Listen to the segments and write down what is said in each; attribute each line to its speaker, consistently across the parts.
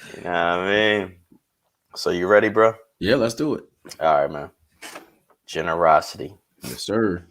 Speaker 1: You know what I mean? So you ready, bro?
Speaker 2: Yeah, let's do it.
Speaker 1: All right, man. Generosity.
Speaker 2: Yes, sir.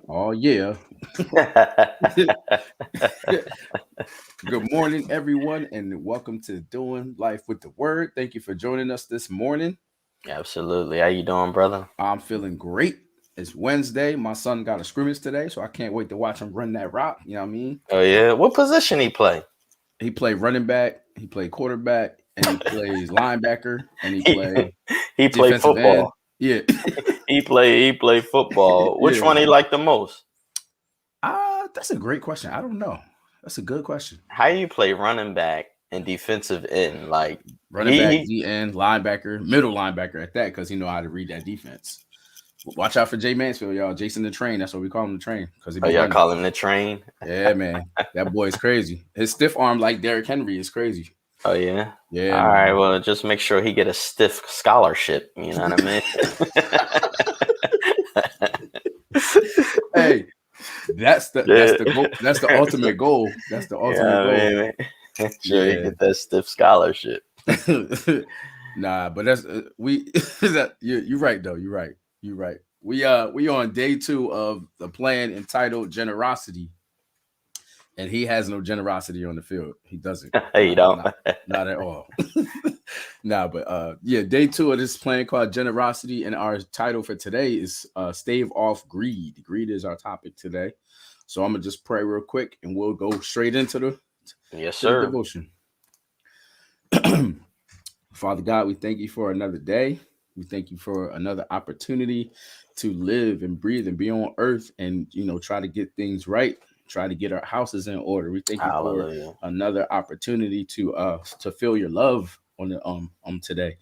Speaker 2: Oh yeah. Good morning, everyone, and welcome to Doing Life with the Word. Thank you for joining us this morning.
Speaker 1: Absolutely. How you doing, brother?
Speaker 2: I'm feeling great. It's Wednesday. My son got a scrimmage today, so I can't wait to watch him run that rock. You know what I mean?
Speaker 1: Oh yeah. What position he play?
Speaker 2: He played running back, he played quarterback, and he plays linebacker, and he
Speaker 1: he
Speaker 2: played
Speaker 1: he play
Speaker 2: defensive end.
Speaker 1: football.
Speaker 2: Yeah.
Speaker 1: He play football. Which
Speaker 2: Yeah.
Speaker 1: one he like the most?
Speaker 2: That's a great question. I don't know. That's a good question.
Speaker 1: How you play running back and defensive end? Like
Speaker 2: Running
Speaker 1: he,
Speaker 2: back,
Speaker 1: he
Speaker 2: D end, linebacker, middle linebacker at that, because he know how to read that defense. Watch out for Jay Mansfield, y'all. Jason the Train. That's what we call him, the Train, because he
Speaker 1: oh
Speaker 2: be
Speaker 1: y'all
Speaker 2: running.
Speaker 1: call him the train?
Speaker 2: Yeah, man. That boy's crazy. His stiff arm, like Derrick Henry, is crazy.
Speaker 1: Oh yeah.
Speaker 2: Yeah,
Speaker 1: All
Speaker 2: man.
Speaker 1: right. Well, just make sure he get a stiff scholarship. You know what I mean?
Speaker 2: Hey, that's
Speaker 1: Yeah.
Speaker 2: the goal. That's the ultimate goal. That's the ultimate
Speaker 1: Yeah,
Speaker 2: goal.
Speaker 1: I mean, make sure you
Speaker 2: Yeah.
Speaker 1: get that stiff scholarship.
Speaker 2: Nah, but that's we. That you're right though. You're right. You're right. We on day 2 of the plan entitled Generosity, and he has no generosity on the field. He doesn't.
Speaker 1: You don't.
Speaker 2: Not at all. Nah, but yeah, day 2 of this plan called Generosity, and our title for today is Stave Off Greed. Greed is our topic today. So I'm gonna just pray real quick, and we'll go straight into
Speaker 1: Yes,
Speaker 2: the
Speaker 1: sir.
Speaker 2: devotion. Father God, we thank you for another day. We thank you for another opportunity to live and breathe and be on earth, and try to get things right, try to get our houses in order. We thank you for
Speaker 1: Hallelujah.
Speaker 2: another opportunity to feel your love on the today.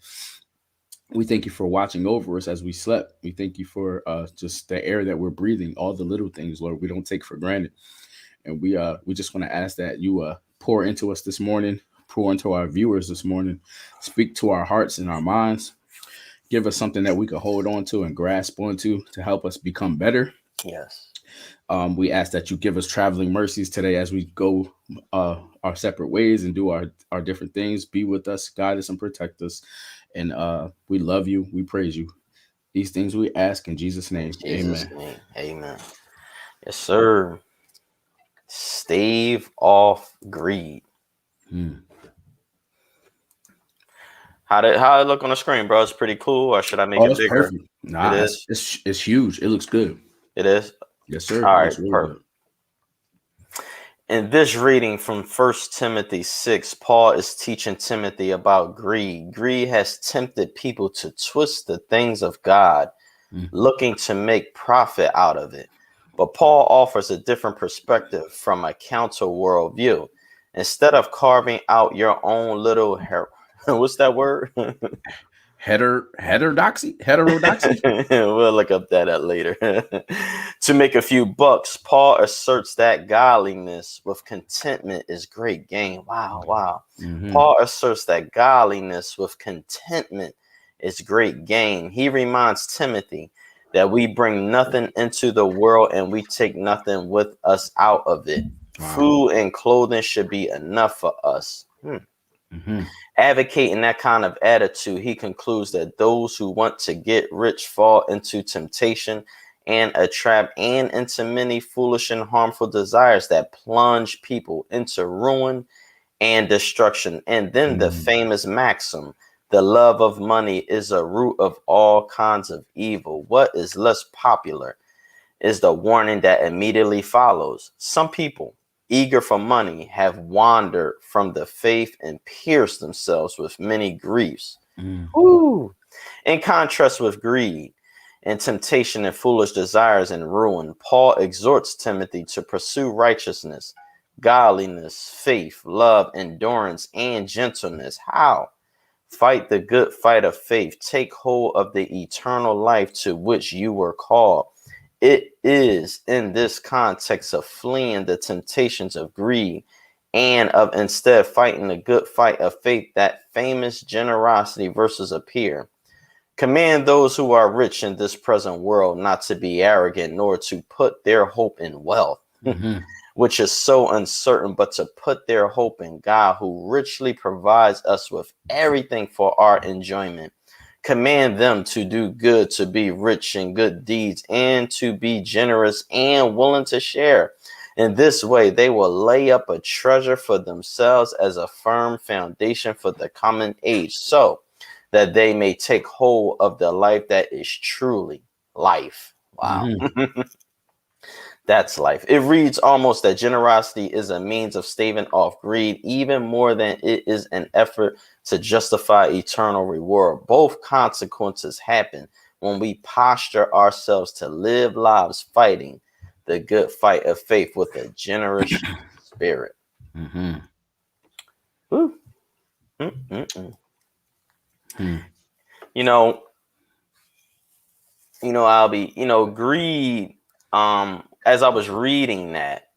Speaker 2: We thank you for watching over us as we slept. We thank you for just the air that we're breathing, all the little things, Lord, we don't take for granted. And we just want to ask that you pour into us this morning, pour into our viewers this morning, speak to our hearts and our minds, give us something that we can hold on to and grasp onto to help us become better.
Speaker 1: Yes.
Speaker 2: We ask that you give us traveling mercies today as we go our separate ways and do our different things. Be with us, guide us, and protect us. And we love you. We praise you. These things we ask in Jesus'
Speaker 1: In
Speaker 2: name.
Speaker 1: Jesus'
Speaker 2: Amen.
Speaker 1: name. Amen. Yes, sir. Stave off greed.
Speaker 2: Hmm.
Speaker 1: How it look on the screen, bro? It's pretty cool. Or should I make
Speaker 2: Oh,
Speaker 1: it
Speaker 2: it's
Speaker 1: bigger?
Speaker 2: perfect.
Speaker 1: It
Speaker 2: Nah,
Speaker 1: is.
Speaker 2: it's huge. It looks good.
Speaker 1: It is.
Speaker 2: Yes, sir.
Speaker 1: All
Speaker 2: It
Speaker 1: right.
Speaker 2: looks really
Speaker 1: Perfect.
Speaker 2: good.
Speaker 1: In this reading from 1 Timothy 6, Paul is teaching Timothy about greed. Greed has tempted people to twist the things of God,
Speaker 2: Mm.
Speaker 1: looking to make profit out of it. But Paul offers a different perspective from a counter worldview. Instead of carving out your own little what's that word?
Speaker 2: Heterodoxy.
Speaker 1: We'll look up that later. To make a few bucks, Paul asserts that godliness with contentment is great gain. Wow, wow.
Speaker 2: Mm-hmm.
Speaker 1: Paul asserts that godliness with contentment is great gain. He reminds Timothy that we bring nothing into the world and we take nothing with us out of it.
Speaker 2: Wow.
Speaker 1: Food and clothing should be enough for us.
Speaker 2: Mm-hmm.
Speaker 1: Advocating that kind of attitude, he concludes that those who want to get rich fall into temptation and a trap and into many foolish and harmful desires that plunge people into ruin and destruction. And then the
Speaker 2: Mm-hmm.
Speaker 1: famous maxim, the love of money is a root of all kinds of evil. What is less popular is the warning that immediately follows. Some people, eager for money, have wandered from the faith and pierced themselves with many griefs.
Speaker 2: Mm-hmm.
Speaker 1: Ooh. In contrast with greed and temptation and foolish desires and ruin, Paul exhorts Timothy to pursue righteousness, godliness, faith, love, endurance, and gentleness. How? Fight the good fight of faith. Take hold of the eternal life to which you were called. It is in this context of fleeing the temptations of greed and of instead fighting the good fight of faith that famous generosity verses appear. Command those who are rich in this present world not to be arrogant, nor to put their hope in wealth, which is so uncertain, but to put their hope in God, who richly provides us with everything for our enjoyment. Command them to do good, to be rich in good deeds, and to be generous and willing to share. In this way, they will lay up a treasure for themselves as a firm foundation for the coming age, so that they may take hold of the life that is truly life. Wow. That's life. It reads almost that generosity is a means of staving off greed, even more than it is an effort to justify eternal reward. Both consequences happen when we posture ourselves to live lives fighting the good fight of faith with a generous spirit. Woo. You know, Albie, greed, as I was reading that,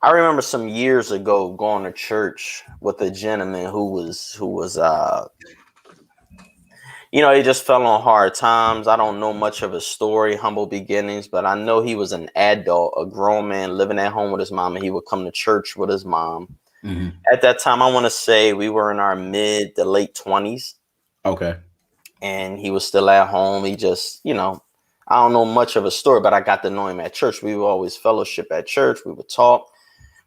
Speaker 1: I remember some years ago going to church with a gentleman who was he just fell on hard times. I don't know much of his story, humble beginnings, but I know he was an adult, a grown man living at home with his mom, and he would come to church with his mom. At that time, I want to say we were in our mid to late 20s.
Speaker 2: Okay.
Speaker 1: And he was still at home. He just, I don't know much of a story, but I got to know him at church. We would always fellowship at church. We would talk,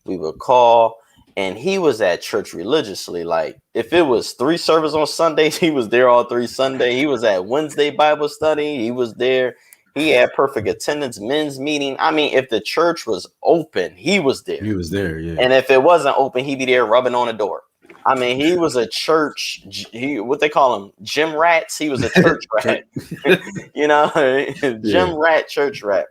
Speaker 1: we would call, and he was at church religiously. Like if it was 3 services on Sundays, he was there all 3 Sundays. He was at Wednesday Bible study. He was there. He had perfect attendance, men's meeting. I mean, if the church was open, he was there.
Speaker 2: He was there, yeah.
Speaker 1: And if it wasn't open, he'd be there rubbing on the door. I mean, he was a church, what they call them, gym rats. He was a church rat, gym rat, church rat.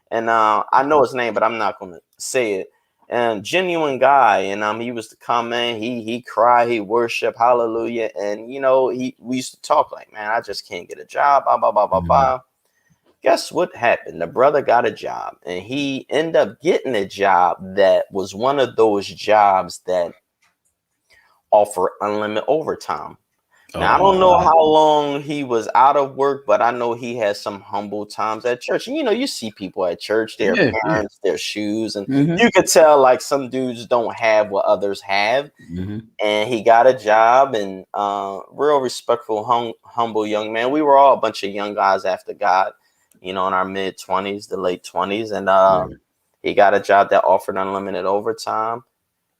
Speaker 1: And I know his name, but I'm not going to say it. And genuine guy. And he was to come in, he cried, he worshiped, hallelujah. And, we used to talk like, man, I just can't get a job, blah, blah, blah, blah, blah. Guess what happened? The brother got a job, and he ended up getting a job that was one of those jobs that offer unlimited overtime. Now, I don't know how long he was out of work, but I know he had some humble times at church. And, you see people at church, their parents, their shoes, and you could tell like some dudes don't have what others have. And he got a job, and real respectful, humble young man. We were all a bunch of young guys after God, in our mid 20s, the late 20s. And he got a job that offered unlimited overtime.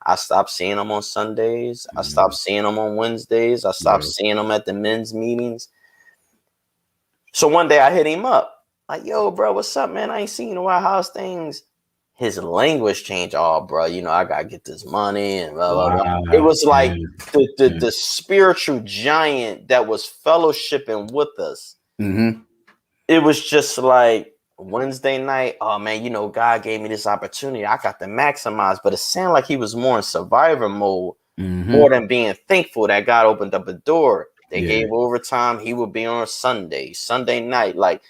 Speaker 1: I stopped seeing him on Sundays. I stopped seeing him on Wednesdays. I stopped seeing him at the men's meetings. So one day I hit him up. Like, yo, bro, what's up, man? I ain't seen you in a while. How's things? His language changed. Oh, bro, I got to get this money and blah, blah, blah. It was like the spiritual giant that was fellowshipping with us. It was just like, Wednesday night, oh man, God gave me this opportunity. I got to maximize, but it sounded like he was more in survivor mode, more than being thankful that God opened up a door. They gave overtime. He would be on Sunday night,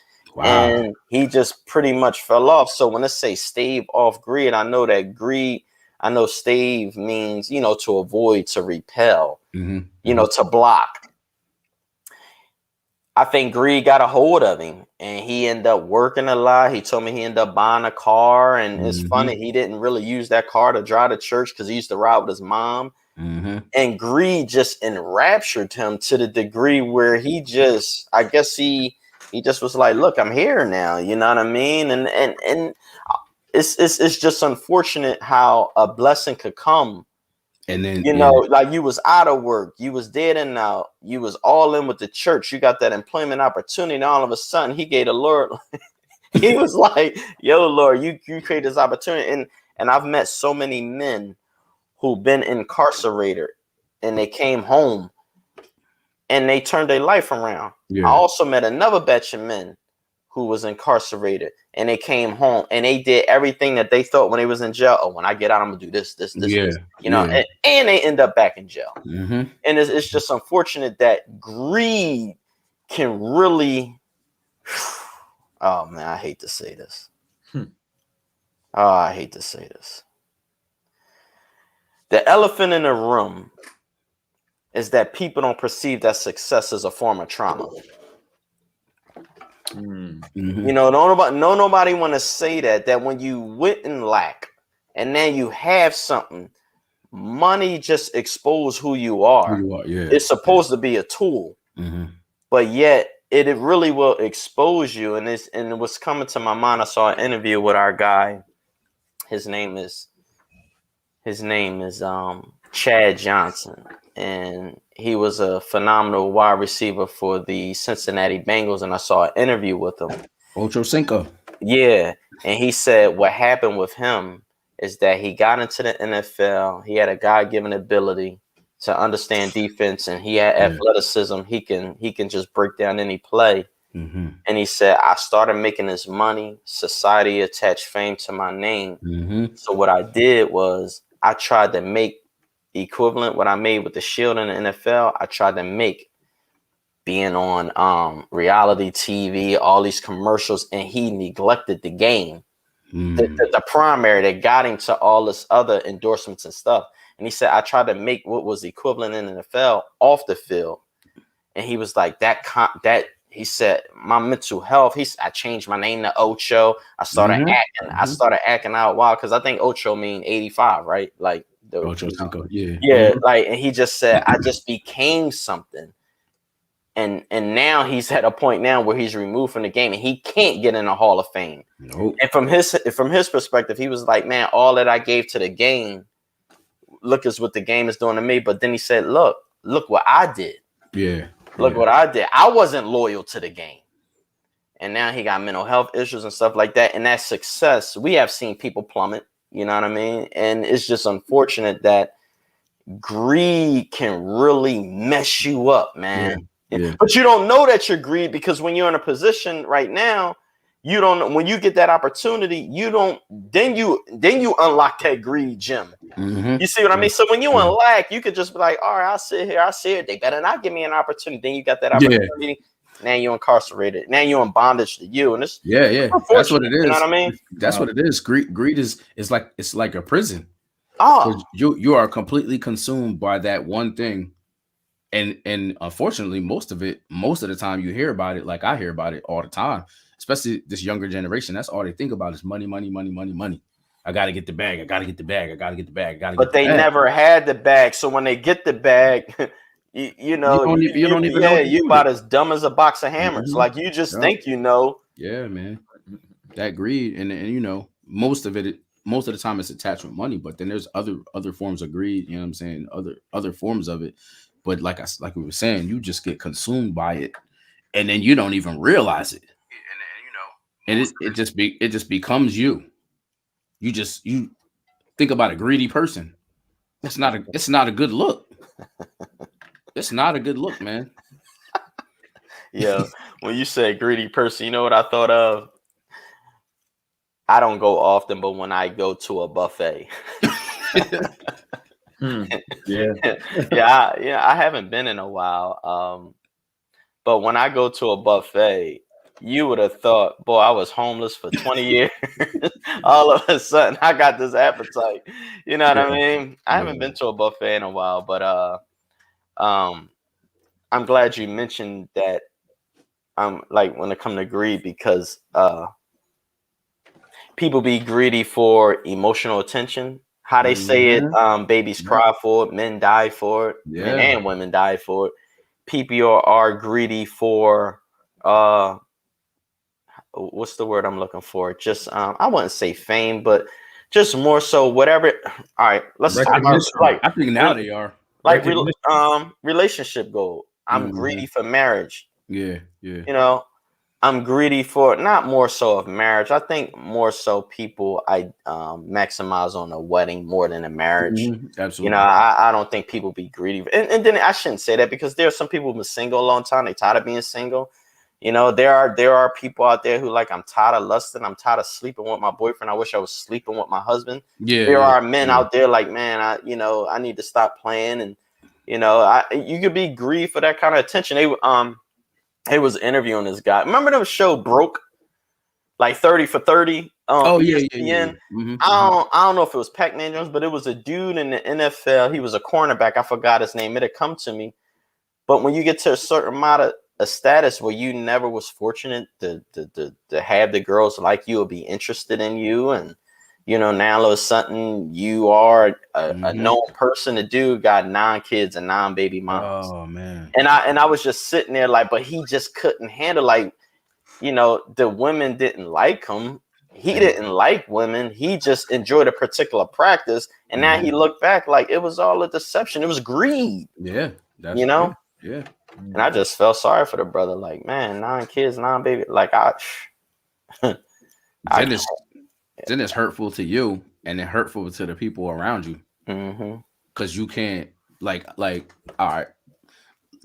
Speaker 1: and he just pretty much fell off. So when I say stave off greed, I know that greed, I know stave means, to avoid, to repel, to block. I think greed got a hold of him, and he ended up working a lot. He told me he ended up buying a car, and it's funny, he didn't really use that car to drive to church because he used to ride with his mom. And greed just enraptured him to the degree where he just, I guess he just was like, look, I'm here now. You know what I mean? And it's just unfortunate how a blessing could come. And then, like you was out of work, you was dead and out, you was all in with the church, you got that employment opportunity, and all of a sudden he gave the Lord, he was like, yo, Lord, you created this opportunity. And I've met so many men who've been incarcerated and they came home and they turned their life around. I also met another batch of men who was incarcerated, and they came home and they did everything that they thought when they was in jail. Oh, when I get out, I'm gonna do this, this, you know, and they end up back in jail.
Speaker 2: Mm-hmm.
Speaker 1: And it's just unfortunate that greed can really, oh man, I hate to say this. Oh, I hate to say this. The elephant in the room is that people don't perceive that success as a form of trauma.
Speaker 2: Mm-hmm.
Speaker 1: You know, nobody want to say that when you went in lack and then you have something, money just expose who you are.
Speaker 2: Yeah.
Speaker 1: It's supposed to be a tool, but yet it really will expose you. And it was coming to my mind. I saw an interview with our guy. His name is Chad Johnson, and he was a phenomenal wide receiver for the Cincinnati Bengals. And I saw an interview with him.
Speaker 2: Ocho Cinco.
Speaker 1: Yeah, and he said what happened with him is that he got into the NFL. He had a God-given ability to understand defense, and he had athleticism. He can just break down any play. And he said, I started making this money. Society attached fame to my name. So what I did was I tried to make equivalent what I made with the Shield in the NFL. I tried to make being on reality TV, all these commercials, and he neglected the game. The primary that got him to all this other endorsements and stuff. And he said, I tried to make what was equivalent in the NFL off the field. And he was like, he said, my mental health, I changed my name to Ocho. I started acting out wild because I think Ocho mean 85, right? Like the
Speaker 2: Ocho Cinco,
Speaker 1: like, and he just said, I just became something. And now he's at a point now where he's removed from the game and he can't get in the Hall of Fame.
Speaker 2: Nope.
Speaker 1: And from his perspective, he was like, man, all that I gave to the game, look is what the game is doing to me. But then he said, look what I did.
Speaker 2: Yeah.
Speaker 1: Look what I did. I wasn't loyal to the game. And now he got mental health issues and stuff like that. And that success, we have seen people plummet. You know what I mean? And it's just unfortunate that greed can really mess you up, man. Yeah. But you don't know that you're greedy because when you're in a position right now, you don't know. When you get that opportunity, then you unlock that greed gem. You see what I mean? So when you in lack, you could just be like, all right, I'll sit here. They better not give me an opportunity. Then you got that opportunity. Now you're incarcerated. Now you're in bondage to you. And it's
Speaker 2: that's what it is.
Speaker 1: You know what I mean?
Speaker 2: That's what it is. Greed is like, it's like a prison.
Speaker 1: Oh,
Speaker 2: you are completely consumed by that one thing. And unfortunately, most of the time you hear about it, like I hear about it all the time, especially this younger generation. That's all they think about is money. I got to get the bag. But
Speaker 1: they never had the bag. So when they get the bag, you don't even know. You about as dumb as a box of hammers. Like you just think you know.
Speaker 2: Yeah, man. That greed and most of the time it's attached with money, but then there's other forms of greed. You know what I'm saying? Other forms of it. But like we were saying, you just get consumed by it, and then you don't even realize it. And it just becomes you. You think about a greedy person. It's not a good look. It's not a good look, man.
Speaker 1: Yeah. When you say greedy person, you know what I thought of? I don't go often, but when I go to a buffet. I haven't been in a while. But when I go to a buffet, you would have thought, boy, I was homeless for 20 years. All of a sudden, I got this appetite. You know what I mean? I haven't been to a buffet in a while, but I'm glad you mentioned that. Like when it comes to greed, because people be greedy for emotional attention. How they say it, babies cry for it, men die for it, men and women die for it. People are greedy for what's the word I'm looking for? Just I wouldn't say fame, but just more so whatever. All right, let's talk about
Speaker 2: I think now they are
Speaker 1: like relationship goal. I'm greedy for marriage.
Speaker 2: Yeah.
Speaker 1: I'm greedy for not more so of marriage. I think more so people maximize on a wedding more than a marriage.
Speaker 2: Absolutely.
Speaker 1: I don't think people be greedy. And then I shouldn't say that because there are some people who've been single a long time. They tired of being single. You know, there are people out there who like, I'm tired of lusting. I'm tired of sleeping with my boyfriend. I wish I was sleeping with my husband.
Speaker 2: Yeah,
Speaker 1: There
Speaker 2: yeah,
Speaker 1: are men
Speaker 2: yeah.
Speaker 1: out there like, man, I need to stop playing. And, you could be greedy for that kind of attention. They was interviewing this guy. Remember the show Broke? Like 30 for 30 on
Speaker 2: Oh yeah, yeah, yeah, yeah.
Speaker 1: ESPN.
Speaker 2: Mm-hmm.
Speaker 1: I don't know if it was Pac-Man Jones, but it was a dude in the NFL. He was a cornerback. I forgot his name. It had come to me. But when you get to a certain amount of a status where you never was fortunate to have the girls like you or be interested in you, and now all of a sudden you are a known person. The dude got 9 kids and 9 baby moms.
Speaker 2: Oh man.
Speaker 1: And I was just sitting there like, but he just couldn't handle, like, the women didn't like him. He didn't like women. He just enjoyed a particular practice. And now he looked back like it was all a deception. It was greed,
Speaker 2: Yeah, that's
Speaker 1: you know?
Speaker 2: yeah.
Speaker 1: And I just felt sorry for the brother. Like, man, 9 kids, 9 baby. Like, I
Speaker 2: Then
Speaker 1: can't.
Speaker 2: it's hurtful to you, and then hurtful to the people around you,
Speaker 1: Mm-hmm.
Speaker 2: because you can't like all right.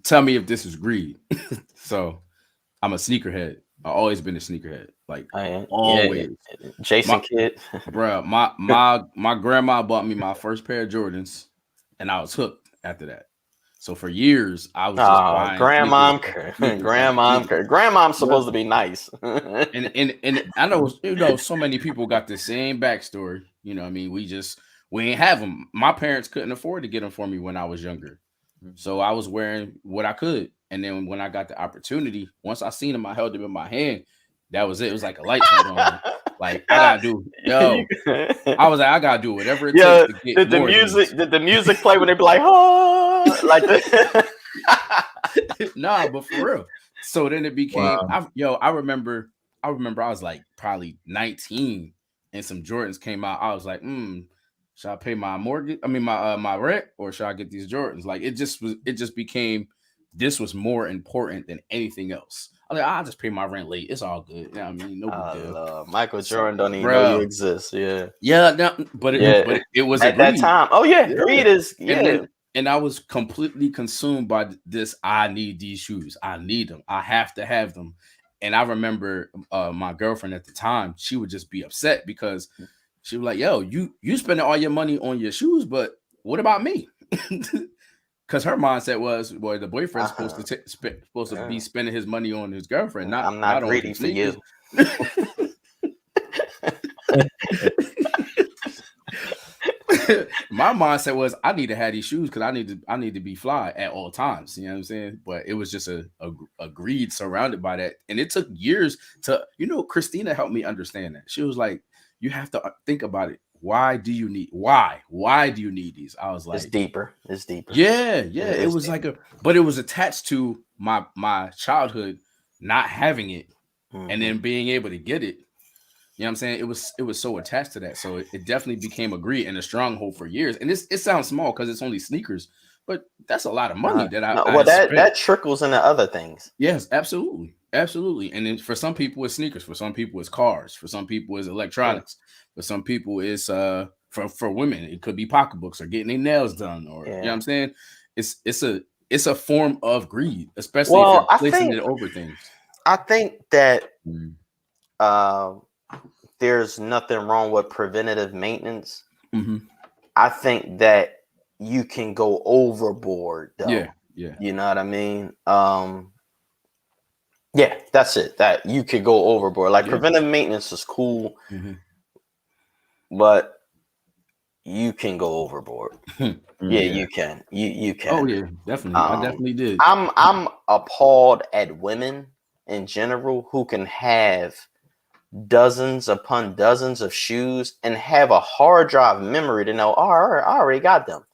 Speaker 2: Tell me if this is greed. So I'm a sneakerhead. I've always been a sneakerhead. Like always.
Speaker 1: Yeah. Jason Kidd.
Speaker 2: Bro, my grandma bought me my first pair of Jordans, and I was hooked after that. So for years, I was just buying
Speaker 1: Grandmom's supposed to be nice.
Speaker 2: and I know so many people got the same backstory. You know what I mean? We ain't have them. My parents couldn't afford to get them for me when I was younger. So I was wearing what I could. And then when I got the opportunity, once I seen them, I held them in my hand. That was it. It was like a light turned on. Like, I gotta do whatever it takes to get
Speaker 1: did the music play when they be like, oh, like this?
Speaker 2: Nah, but for real. So then it became, I remember I was like probably 19 and some Jordans came out. I was like, should I pay my mortgage? I mean, my rent, or should I get these Jordans? Like, it just became, this was more important than anything else. I'm like, I'll just pay my rent late. It's all good. You know what I mean? No big deal.
Speaker 1: Michael Jordan don't even know you exist. Yeah.
Speaker 2: Yeah. No, but it was
Speaker 1: at that time. Oh yeah. Greed is,
Speaker 2: And I was completely consumed by this. I need these shoes. I need them. I have to have them. And I remember my girlfriend at the time, she would just be upset because she was like, yo, you spending all your money on your shoes, but what about me? Because her mindset was, well, the boyfriend's supposed to be spending his money on his girlfriend.
Speaker 1: I'm not greedy for you.
Speaker 2: My mindset was, I need to have these shoes because I need to be fly at all times. You know what I'm saying? But it was just a greed surrounded by that, and it took years to, Christina helped me understand that. She was like, you have to think about it. Why do you need these? I was like,
Speaker 1: it's deeper.
Speaker 2: Yeah. It was deeper. But it was attached to my childhood not having it, and then being able to get it. You know what I'm saying? It was so attached to that. So it definitely became a greed and a stronghold for years. And it sounds small because it's only sneakers, but that's a lot of money
Speaker 1: that trickles into other things.
Speaker 2: Yes, absolutely. And then for some people it's sneakers, for some people it's cars, for some people it's electronics, for some people it's for women it could be pocketbooks or getting their nails done, or you know what I'm saying? It's a form of greed, especially if you're placing it over things.
Speaker 1: I think that there's nothing wrong with preventative maintenance. I think that you can go overboard though.
Speaker 2: Yeah.
Speaker 1: You know what I mean? Yeah, that's it. That you could go overboard. Like preventive maintenance is cool, but you can go overboard. You can. You can.
Speaker 2: Oh yeah, definitely. I definitely did.
Speaker 1: I'm appalled at women in general who can have dozens upon dozens of shoes and have a hard drive memory to know, I already got them.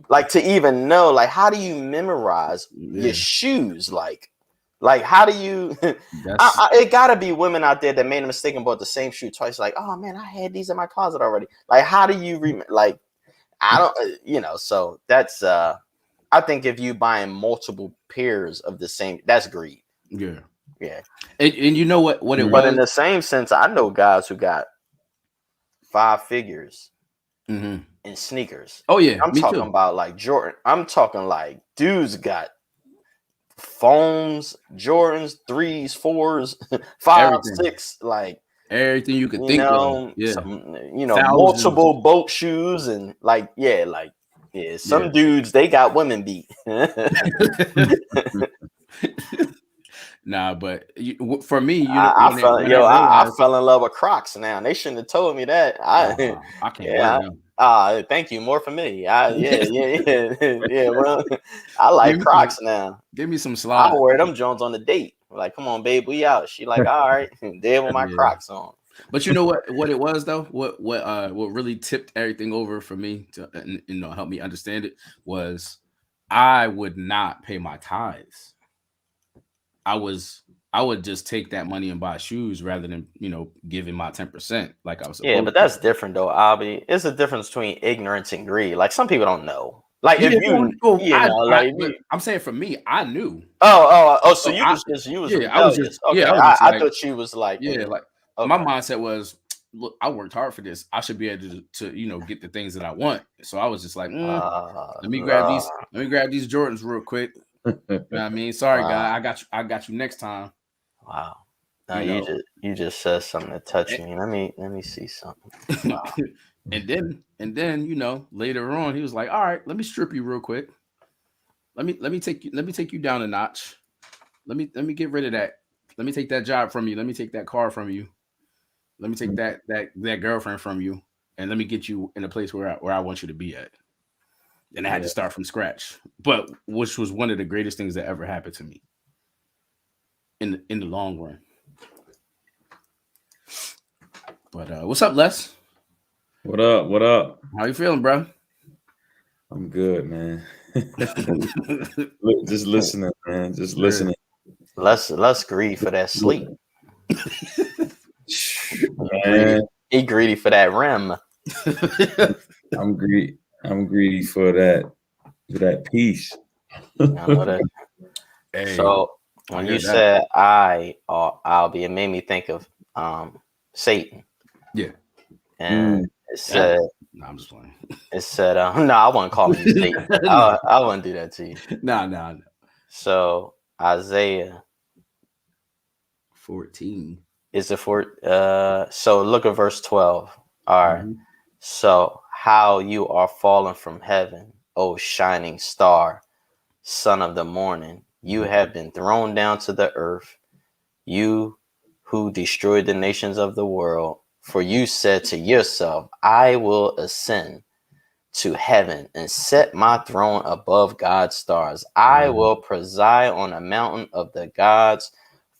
Speaker 1: Like, to even know, like, how do you memorize your shoes? Like how do you it gotta be women out there that made a mistake and bought the same shoe twice, like, oh man, I had these in my closet already. Like, how do you I don't so that's I think if you buying multiple pairs of the same, that's greed. Yeah.
Speaker 2: And you know what it was?
Speaker 1: But in the same sense, I know guys who got 5 figures in sneakers.
Speaker 2: Oh yeah,
Speaker 1: I'm talking about like Jordan. I'm talking like dudes got Foams, Jordans, 3s, 4s, 5,
Speaker 2: Everything.
Speaker 1: 6, like
Speaker 2: Everything you could think of. Yeah.
Speaker 1: some,
Speaker 2: Thousands.
Speaker 1: multiple boat shoes and some dudes, they got women beat.
Speaker 2: Nah, but for me,
Speaker 1: I fell in love with Crocs now. They shouldn't have told me that.
Speaker 2: I can't wear them.
Speaker 1: Thank you. More for me. Well, I like Crocs now.
Speaker 2: Give me some slides.
Speaker 1: I'll wear them Jones on the date. Like, come on, babe, we out. She like, all right, there with my Crocs on.
Speaker 2: But you know what it was though? What really tipped everything over for me to help me understand it was I would not pay my tithes. I would just take that money and buy shoes rather than giving my 10% like I was supposed.
Speaker 1: Yeah, but that's different though, Albie. It's a difference between ignorance and greed. Like some people don't know. Like
Speaker 2: I'm saying for me, I knew.
Speaker 1: So you was rebellious. I thought she was like,
Speaker 2: my mindset was, look, I worked hard for this. I should be able to get the things that I want. So I was just like, let me grab these Jordans real quick. You know what I mean? Sorry, guy. I got you next time.
Speaker 1: Wow. Now you just said something that touched me. Let me see something. Wow.
Speaker 2: and then later on he was like, all right, let me strip you real quick. Let me take you down a notch. Let me get rid of that. Let me take that job from you. Let me take that car from you. Let me take that girlfriend from you, and let me get you in a place where I want you to be at. And I had to start from scratch, but which was one of the greatest things that ever happened to me in the long run. But what's up, Les?
Speaker 3: What up?
Speaker 2: How you feeling, bro?
Speaker 3: I'm good, man. Just listening, man. Just listening.
Speaker 1: Let's greed for that sleep.
Speaker 3: Man.
Speaker 1: He greedy for that rim.
Speaker 3: I'm greedy for that peace.
Speaker 1: I know that. Hey, so when you said I'll be, it made me think of Satan.
Speaker 2: Yeah.
Speaker 1: And it said,
Speaker 2: no, I'm just playing.
Speaker 1: It said, no, I wouldn't call you Satan. I wouldn't do that to you.
Speaker 2: No.
Speaker 1: So Isaiah
Speaker 2: 14.
Speaker 1: Is it so look at verse 12. All right. Mm-hmm. So how you are fallen from heaven, O shining star, son of the morning. You have been thrown down to the earth, you who destroyed the nations of the world. For you said to yourself, I will ascend to heaven and set my throne above God's stars. I will preside on a mountain of the gods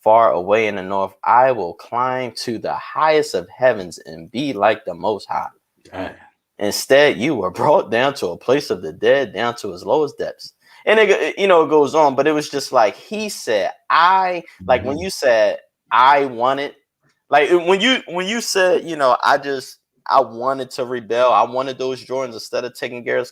Speaker 1: far away in the north. I will climb to the highest of heavens and be like the Most High.
Speaker 2: Yeah.
Speaker 1: Instead, you were brought down to a place of the dead, down to his lowest depths. And it goes on, but it was just like he said, when you said I wanted, like when you said, I wanted to rebel. I wanted those Jordans instead of taking care of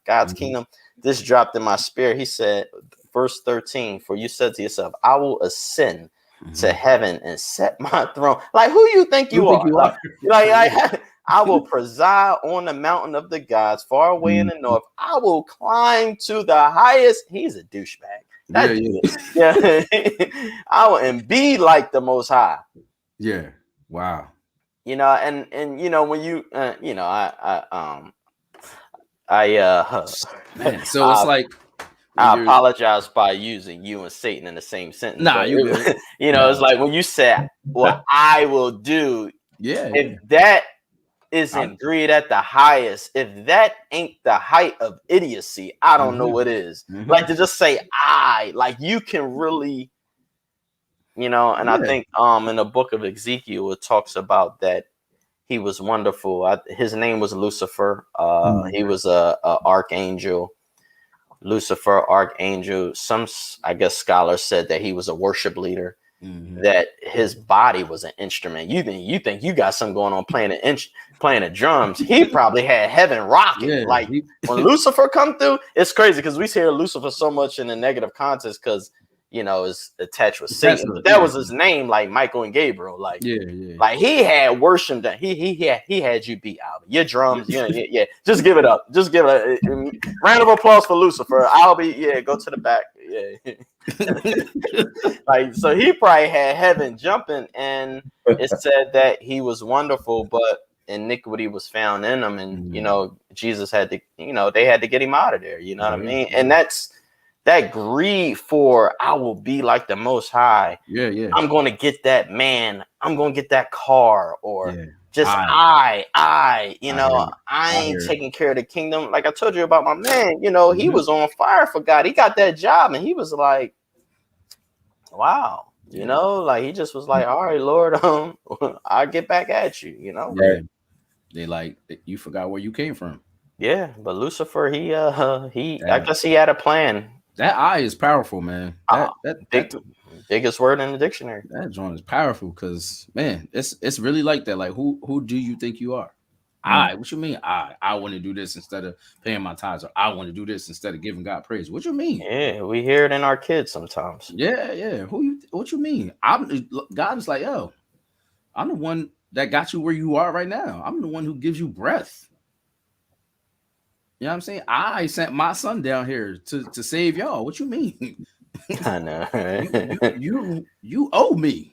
Speaker 1: God's kingdom. This dropped in my spirit. He said, verse 13, for you said to yourself, I will ascend to heaven and set my throne. Like, who you think you are? I will preside on the mountain of the gods far away in the north. I will climb to the highest. He's a douchebag. I will and be like the Most High.
Speaker 2: Yeah. Wow.
Speaker 1: And when you
Speaker 2: man, so it's like
Speaker 1: I apologize by using you and Satan in the same sentence.
Speaker 2: Nah, you good.
Speaker 1: It's like when you said what I will do.
Speaker 2: Yeah.
Speaker 1: If that isn't greed at the highest, if that ain't the height of idiocy, I don't know what is. Like to just say like you can really, and I think in the book of Ezekiel it talks about that he was wonderful. His name was Lucifer. He was a archangel. Lucifer, archangel. Some, I guess, scholars said that he was a worship leader. That his body was an instrument. You think you got something going on playing the drums. He probably had heaven rocking. When Lucifer come through, it's crazy because we hear Lucifer so much in the negative context because is attached with Satan. But that was his name, like Michael and Gabriel. Like he had worship that he had you beat out. Your drums, yeah. Just give it up. Just give it a round of applause for Lucifer. Go to the back. Yeah. Like, so he probably had heaven jumping, and it said that he was wonderful, but iniquity was found in him, and Jesus had to, they had to get him out of there. You know what I mean? And that's that greed for I will be like the Most High.
Speaker 2: Yeah.
Speaker 1: I'm going to get that man. I'm going to get that car, or just I ain't taking care of the kingdom. Like I told you about my man, he was on fire for God. He got that job, and he was like, wow, like he just was like, all right, Lord, I'll get back at you,
Speaker 2: Yeah. They like, you forgot where you came from.
Speaker 1: Yeah, but Lucifer, I guess he had a plan.
Speaker 2: That I is powerful, man. That
Speaker 1: biggest word in the dictionary.
Speaker 2: That joint is powerful because, man, it's really like that. Like, who do you think you are? What you mean? I want to do this instead of paying my tithes, or I want to do this instead of giving God praise. What you mean?
Speaker 1: Yeah, we hear it in our kids sometimes.
Speaker 2: Yeah. What you mean? God is like, yo, I'm the one that got you where you are right now. I'm the one who gives you breath. You know what I'm saying? I sent my son down here to save y'all. What you mean?
Speaker 1: I know. Right?
Speaker 2: You owe me.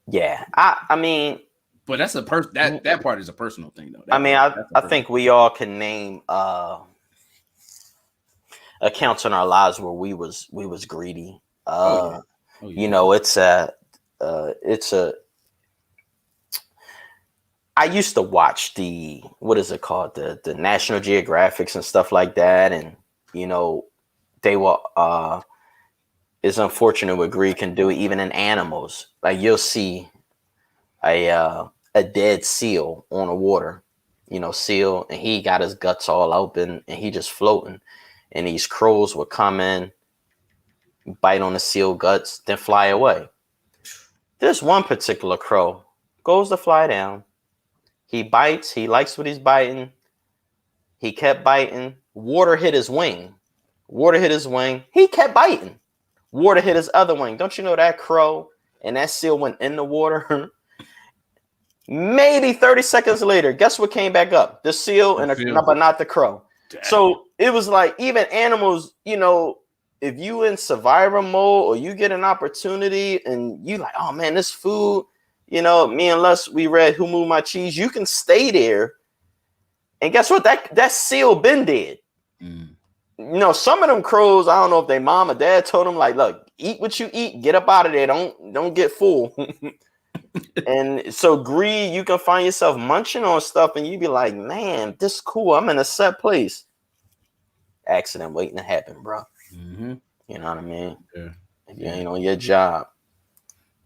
Speaker 1: Yeah, I mean,
Speaker 2: but that's that part is a personal thing though.
Speaker 1: I think we all can name accounts in our lives where we was greedy. It's a I used to watch the National Geographics and stuff like that, and they will it's unfortunate what greed can do even in animals. Like you'll see a dead seal on the water, seal, and he got his guts all open and he just floating, and these crows would come in, bite on the seal guts, then fly away. This one particular crow goes to fly down. He bites. He likes what he's biting. He kept biting. Water hit his wing. He kept biting. Water hit his other wing. Don't you know that crow and that seal went in the water? Maybe 30 seconds later, guess what came back up? The seal, but not the crow. Damn. So it was like even animals, if you in survivor mode or you get an opportunity and you like, oh man, this food, me and Les, we read Who Moved My Cheese, you can stay there. And guess what? That seal been dead. Some of them crows, I don't know if their mom or dad told them, like, look, eat what you eat, get up out of there. Don't get full. And so greed, you can find yourself munching on stuff and you be like, man, this is cool. I'm in a set place. Accident waiting to happen, bro. You know what I mean? Yeah. If you ain't on your job.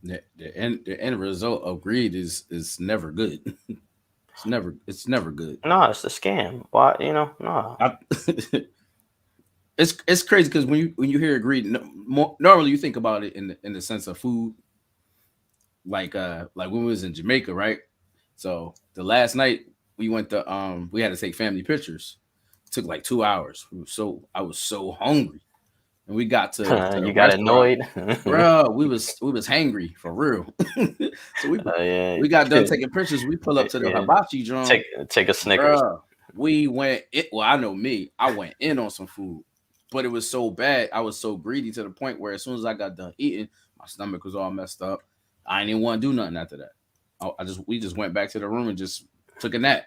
Speaker 2: The end result of greed is never good. It's never good.
Speaker 1: No, it's a scam. Why? No.
Speaker 2: It's crazy because when you hear greed, normally you think about it in the sense of food. Like when we was in Jamaica, right? So the last night we went to we had to take family pictures. It took like 2 hours. I was so hungry. And we got to
Speaker 1: you got annoyed,
Speaker 2: bro. We was hangry for real. So we got done taking pictures. We pull up to the hibachi joint.
Speaker 1: Take a Snickers.
Speaker 2: Bruh, we went. I know me. I went in on some food, but it was so bad. I was so greedy to the point where as soon as I got done eating, my stomach was all messed up. I didn't even want to do nothing after that. We just went back to the room and just took a nap.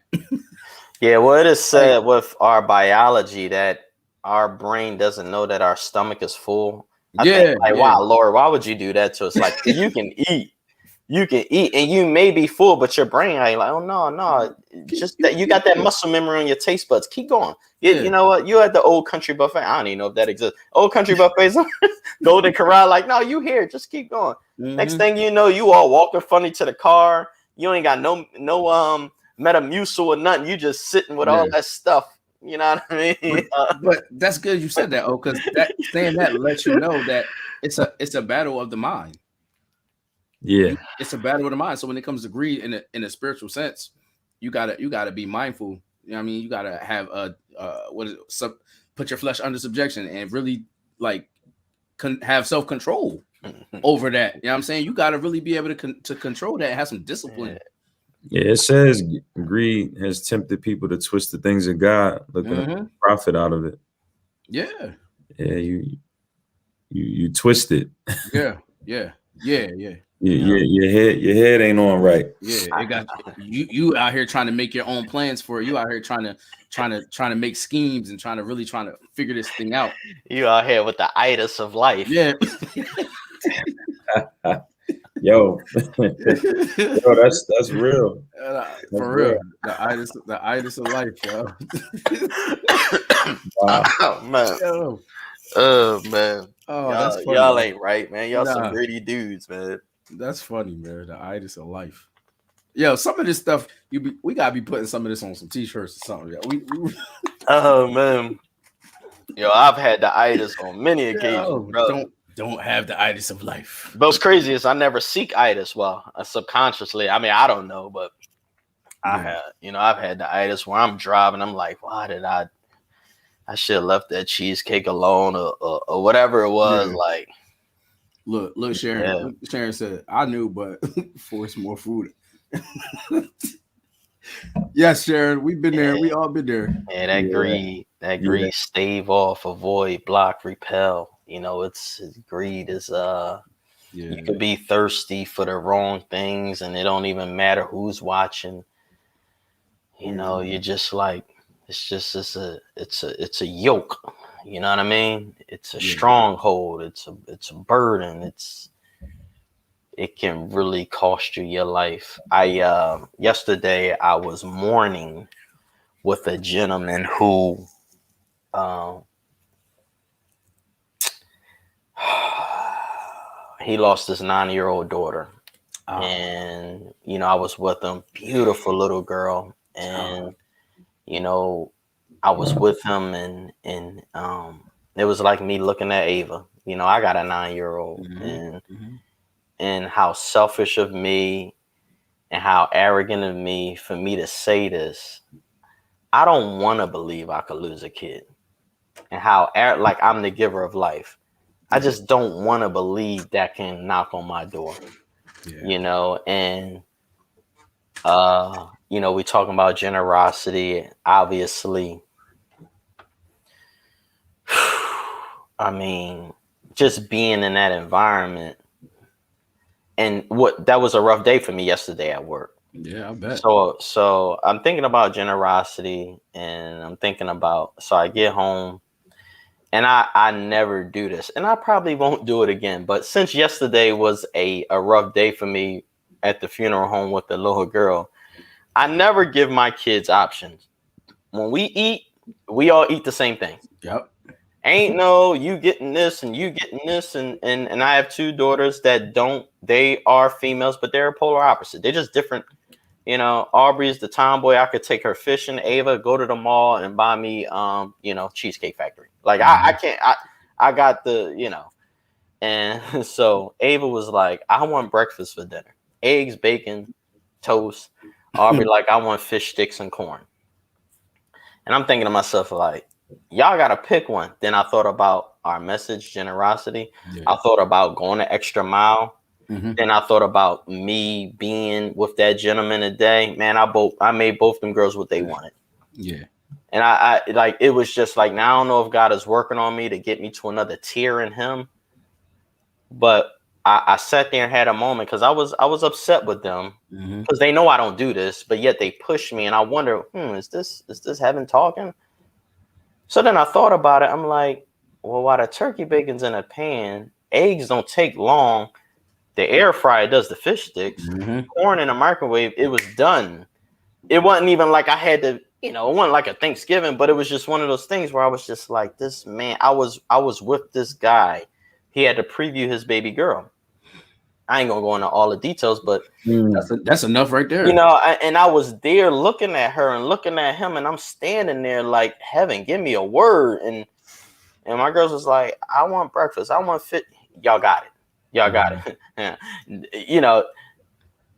Speaker 1: Yeah, well, it is said with our biology that our brain doesn't know that our stomach is full. I think, wow, Lord, why would you do that to us? Like, you can eat, and you may be full, but your brain ain't like, oh no, just that you got that muscle memory on your taste buds. Keep going. You know what? You at the Old Country Buffet. I don't even know if that exists. Old Country Buffets, Golden Corral. Like, no, you here? Just keep going. Next thing you know, you all walking funny to the car. You ain't got no Metamucil or nothing. You just sitting with all that stuff. You know what I mean?
Speaker 2: But that's good you said that, because saying that lets you know that it's a battle of the mind.
Speaker 3: Yeah,
Speaker 2: it's a battle of the mind. So when it comes to greed in a spiritual sense, you gotta be mindful. You know what I mean? You gotta have put your flesh under subjection and really like have self-control over that. You know what I'm saying? You gotta really be able to control that and have some discipline.
Speaker 3: Yeah, it says greed has tempted people to twist the things of God, looking to profit out of it.
Speaker 2: Yeah.
Speaker 3: Yeah, you twisted.
Speaker 2: Yeah.
Speaker 3: Your head ain't on right.
Speaker 2: Yeah, it got you out here trying to make your own plans for it. You out here trying to make schemes and trying to figure this thing out.
Speaker 1: You out here with the itis of life.
Speaker 2: Yeah.
Speaker 3: Yo, that's real.
Speaker 2: For real. The itis of life, yo.
Speaker 3: Wow.
Speaker 1: Oh man.
Speaker 2: Yo.
Speaker 1: Oh man.
Speaker 2: Oh, that's funny.
Speaker 1: Y'all ain't right, man. Y'all some
Speaker 2: Nah.
Speaker 1: greedy dudes, man.
Speaker 2: That's funny, man. The itis of life. Yo, some of this stuff we gotta be putting some of this on some t-shirts or something. Yo. We
Speaker 1: Oh man. Yo, I've had the itis on many occasions, bro.
Speaker 2: Don't have the itis of life.
Speaker 1: But what's crazy is I never seek itis. Well, subconsciously. I mean, I don't know, but I've had the itis where I'm driving. I'm like, why did I should have left that cheesecake alone or whatever it was.
Speaker 2: Yeah.
Speaker 1: Like,
Speaker 2: look, Sharon.
Speaker 1: Yeah.
Speaker 2: Sharon said, I knew, but force more food. Yes, Sharon, we've been there. We all been there.
Speaker 1: Yeah, that greed, stave off, avoid, block, repel. You know, it's greed is you could be thirsty for the wrong things and it don't even matter who's watching. You know, you're just like it's a yoke. You know what I mean? It's a stronghold, it's a burden, it can really cost you your life. Yesterday I was mourning with a gentleman who he lost his 9-year-old daughter. And you know, I was with him, beautiful little girl, and you know, I was with him and it was like me looking at Ava. You know, I got a 9-year-old and how selfish of me and how arrogant of me for me to say this. I don't want to believe I could lose a kid and how like I'm the giver of life. I just don't want to believe that can knock on my door, you know, and, you know, we talking about generosity, obviously. I mean, just being in that environment and that was a rough day for me yesterday at work.
Speaker 2: Yeah, I bet.
Speaker 1: So I'm thinking about generosity and I'm thinking about, so I get home and I never do this and I probably won't do it again. But since yesterday was a rough day for me at the funeral home with the little girl, I never give my kids options. When we eat, we all eat the same thing.
Speaker 2: Yep.
Speaker 1: Ain't no you getting this and you getting this and I have 2 daughters that they are females, but they're polar opposite. They're just different. You know, Aubrey's the tomboy. I could take her fishing. Ava, go to the mall and buy me you know, Cheesecake Factory. Like I can't I got the, you know. And so Ava was like, I want breakfast for dinner. Eggs, bacon, toast. Aubrey like, I want fish sticks and corn. And I'm thinking to myself like, y'all got to pick one. Then I thought about our message, generosity. I thought about going the extra mile. Then I thought about me being with that gentleman today. Man, I made both them girls what they wanted. Yeah. And I like, it was just like, now I don't know if God is working on me to get me to another tier in him. But I sat there and had a moment because I was upset with them because they know I don't do this, but yet they push me. And I wonder, is this heaven talking? So then I thought about it. I'm like, well, while the turkey bacon's in a pan, eggs don't take long. The air fryer does the fish sticks. Corn in a microwave, it was done. It wasn't even like I had to, you know, it wasn't like a Thanksgiving, but it was just one of those things where I was just like, this man, I was with this guy. He had to preview his baby girl. I ain't gonna go into all the details, but
Speaker 2: that's enough right there.
Speaker 1: You know, and I was there looking at her and looking at him, and I'm standing there like, heaven, give me a word. And my girls was like, I want breakfast. I want fit. Y'all got it. Y'all got it. You know,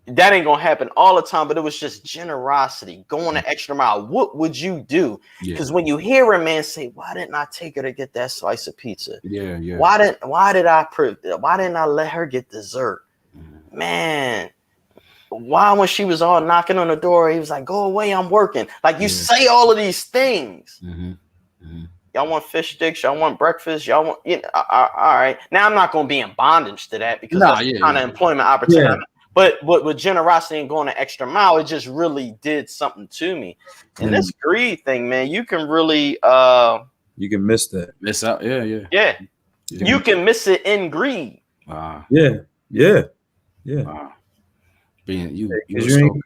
Speaker 1: that ain't gonna happen all the time, but it was just generosity, going the extra mile. What would you do? Because when you hear a man say, why didn't I take her to get that slice of pizza? Why didn't I let her get dessert? Man, why when she was all knocking on the door, he was like, go away, I'm working. Like you say all of these things. Y'all want fish sticks? Y'all want breakfast? Y'all want, all right. Now I'm not going to be in bondage to that because that's the kind of employment opportunity.
Speaker 3: Yeah.
Speaker 1: But with generosity and going an extra mile, it just really did something to me. And this greed thing, man, you can really
Speaker 3: you can miss that.
Speaker 2: Miss out. Yeah.
Speaker 1: You can miss it in greed.
Speaker 2: Wow.
Speaker 3: Yeah.
Speaker 2: Wow. Being
Speaker 3: you're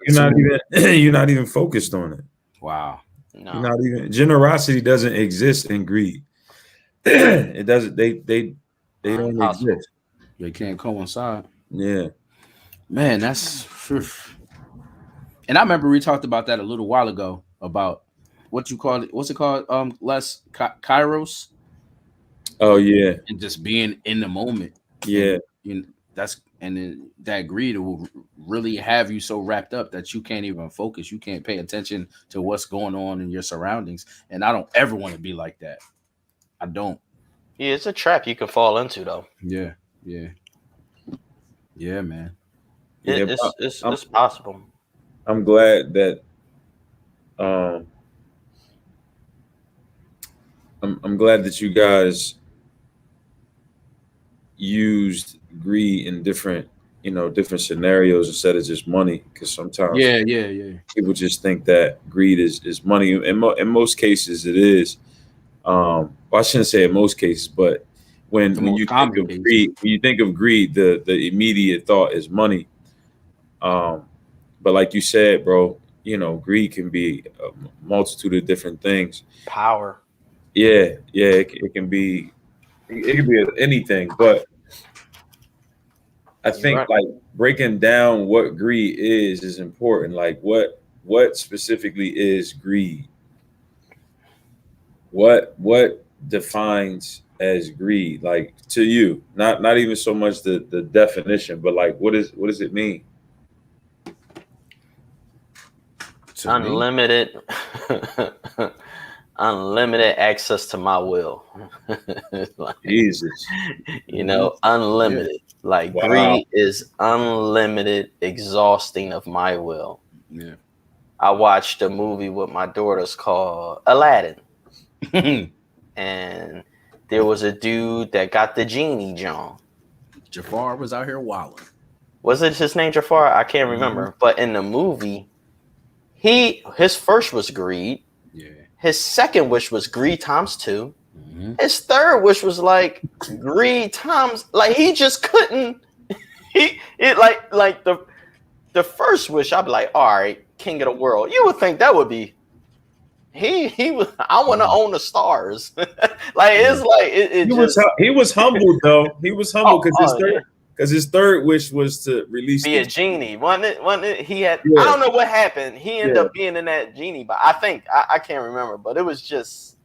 Speaker 3: not even you're not even focused on it.
Speaker 2: Wow.
Speaker 1: No.
Speaker 3: You're not even, generosity doesn't exist in greed. It doesn't. They don't exist.
Speaker 2: They can't coincide.
Speaker 3: Yeah.
Speaker 2: Man, that's. And I remember we talked about that a little while ago about what you call it. What's it called? Les Kairos.
Speaker 3: Oh yeah.
Speaker 2: And just being in the moment.
Speaker 3: Yeah.
Speaker 2: And, then that greed will really have you so wrapped up that you can't even focus. You can't pay attention to what's going on in your surroundings. And I don't ever want to be like that. I don't.
Speaker 1: Yeah, it's a trap you can fall into, though.
Speaker 2: Yeah, man.
Speaker 1: It's possible.
Speaker 3: I'm glad that I'm glad that you guys used greed in different scenarios instead of just money, because sometimes people just think that greed is money. In most cases it is. Well, I shouldn't say in most cases, but when you think of greed, the immediate thought is money. But like you said, bro, greed can be a multitude of different things.
Speaker 1: Power.
Speaker 3: Yeah, it can be anything, but I think like breaking down what greed is important. Like what specifically is greed? What defines as greed, like to you? Not even so much the definition, but like what does it mean?
Speaker 1: Unlimited unlimited access to my will. Like,
Speaker 3: Jesus.
Speaker 1: Unlimited. Like greed is unlimited exhausting of my will.
Speaker 2: Yeah.
Speaker 1: I watched a movie with my daughters called Aladdin. And there was a dude that got the genie John.
Speaker 2: Jafar was out here wilding.
Speaker 1: Was it his name Jafar? I can't remember. But in the movie, his first was greed.
Speaker 2: Yeah.
Speaker 1: His second wish was greed times 2. Mm-hmm. His third wish was like greed times, like he just couldn't. Like the first wish, I'd be like, all right, king of the world. You would think that would be. He was. I want to own the stars. Like it's like
Speaker 3: he was humble though. He was humble because his third wish was to release
Speaker 1: a genie. Wasn't it? He had. Yeah. I don't know what happened. He ended up being in that genie, but I think I can't remember. But it was just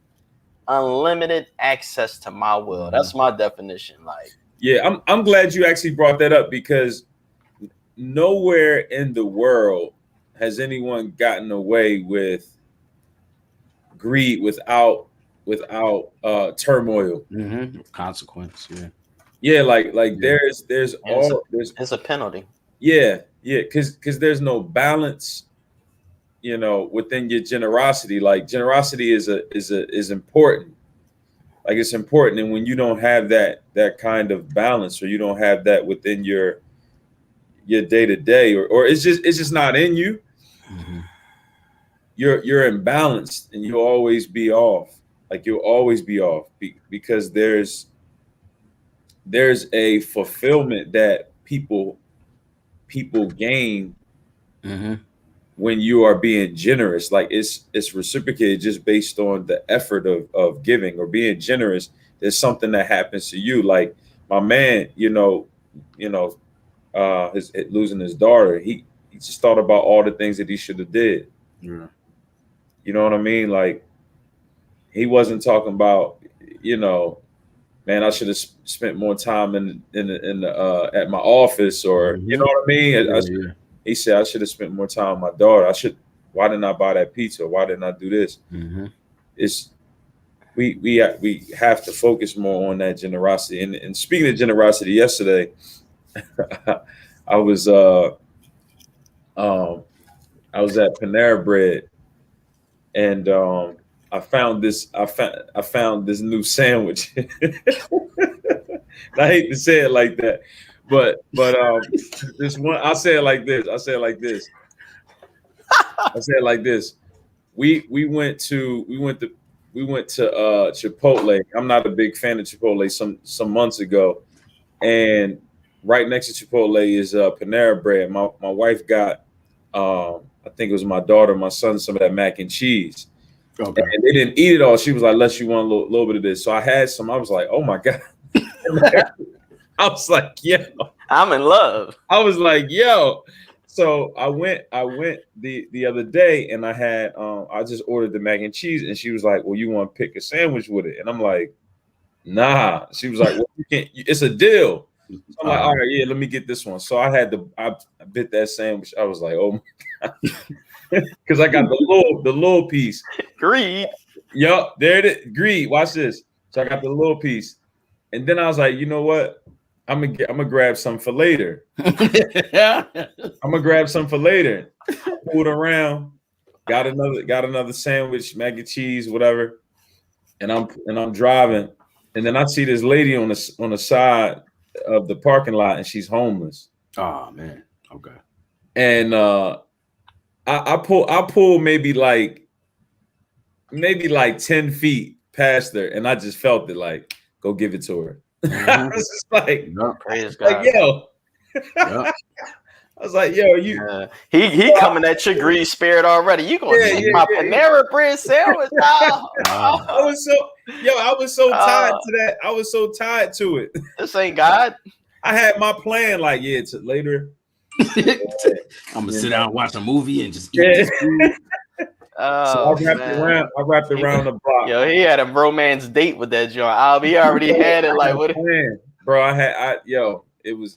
Speaker 1: unlimited access to my will. That's my definition. Like,
Speaker 3: yeah, I'm glad you actually brought that up, because nowhere in the world has anyone gotten away with greed without turmoil,
Speaker 2: consequence.
Speaker 3: Yeah, like there's
Speaker 1: a penalty.
Speaker 3: Yeah, because there's no balance, within your generosity. Like generosity is important. Like it's important, and when you don't have that kind of balance, or you don't have that within your day to day, or it's just not in you. Mm-hmm. You're imbalanced, and you'll always be off. Like you'll always be off because there's a fulfillment that people gain when you are being generous. Like it's reciprocated just based on the effort of giving or being generous. There's something that happens to you. Like my man, his losing his daughter. He just thought about all the things that he should have did.
Speaker 2: Yeah.
Speaker 3: You know what I mean? Like he wasn't talking about, man, I should have spent more time in the at my office, or you know what I mean? He said I should have spent more time with my daughter. Why didn't I buy that pizza? Why didn't I do this? Mm-hmm. It's we have to focus more on that generosity. And speaking of generosity, yesterday I was at Panera Bread, and I found this new sandwich. I hate to say it like that, but this one, I'll say it like this. I say it like this. We went to Chipotle. I'm not a big fan of Chipotle some months ago, and right next to Chipotle is Panera Bread. My wife got I think it was my daughter, my son, some of that mac and cheese.
Speaker 2: Okay.
Speaker 3: And they didn't eat it all. She was like, "Unless you want a little bit of this." So I had some. I was like, "Oh my god!" I was like, "Yo,"
Speaker 1: I'm in love.
Speaker 3: I was like, "Yo." So I went the other day, and I just ordered the mac and cheese, and she was like, "Well, you want to pick a sandwich with it?" And I'm like, "Nah." She was like, "Well, you can't. It's a deal." So I'm like, "All right, yeah, let me get this one." So I bit that sandwich. I was like, "Oh my god," because I got the little piece.
Speaker 1: Greed.
Speaker 3: Yup, there it is. Greed. Watch this. So I got the little piece, and then I was like, you know what? I'm gonna grab some for later. Pulled around, got another sandwich, mac and cheese, whatever. And I'm driving, and then I see this lady on the side of the parking lot, and she's homeless.
Speaker 2: Oh man. Okay.
Speaker 3: And I pull maybe like 10 feet past her, and I just felt it like, go give it to her. I was just like,
Speaker 1: Praise God.
Speaker 3: yo.
Speaker 2: Yeah.
Speaker 3: I was like, yo, you.
Speaker 1: He coming at your greed spirit already. You gonna take my Panera Bread sandwich? Oh.
Speaker 3: I was so tied to that. I was so tied to it.
Speaker 1: This ain't God.
Speaker 3: I had my plan, like, later.
Speaker 2: I'm gonna sit down and watch a movie and just eat this food.
Speaker 1: Oh,
Speaker 3: so I wrapped around the block.
Speaker 1: Yo, he had a romance date with that joint. He already had it. Like, what?
Speaker 3: Bro, it was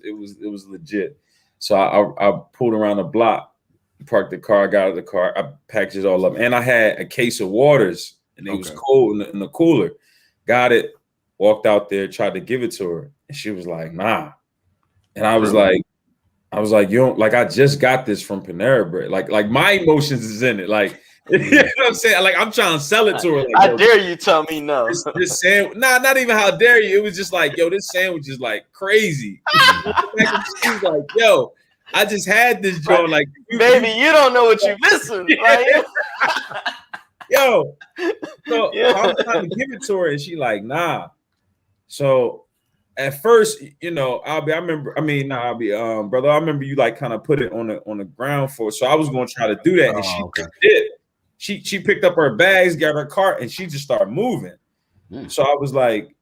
Speaker 3: legit. So I pulled around the block, parked the car, got out of the car, I packaged it all up, and I had a case of waters, and it was cold in the cooler. Got it, walked out there, tried to give it to her, and she was like, "Nah," and I was like, "You don't like? I just got this from Panera Bread. Like my emotions is in it. Like, you know what I'm saying? Like, I'm trying to sell it to her. Like,
Speaker 1: I dare you tell me no.
Speaker 3: This sandwich, not even how dare you. It was just like, yo, this sandwich is like crazy. She was like, yo, I just had this joint. Like,
Speaker 1: baby, you don't know what you're missing. Like,
Speaker 3: yo, so I'm trying to give it to her, and she like, nah. So at first, brother, I remember you like kind of put it on the ground for. So I was going to try to do that, and she did. She picked up her bags, got her cart, and she just started moving. So I was like,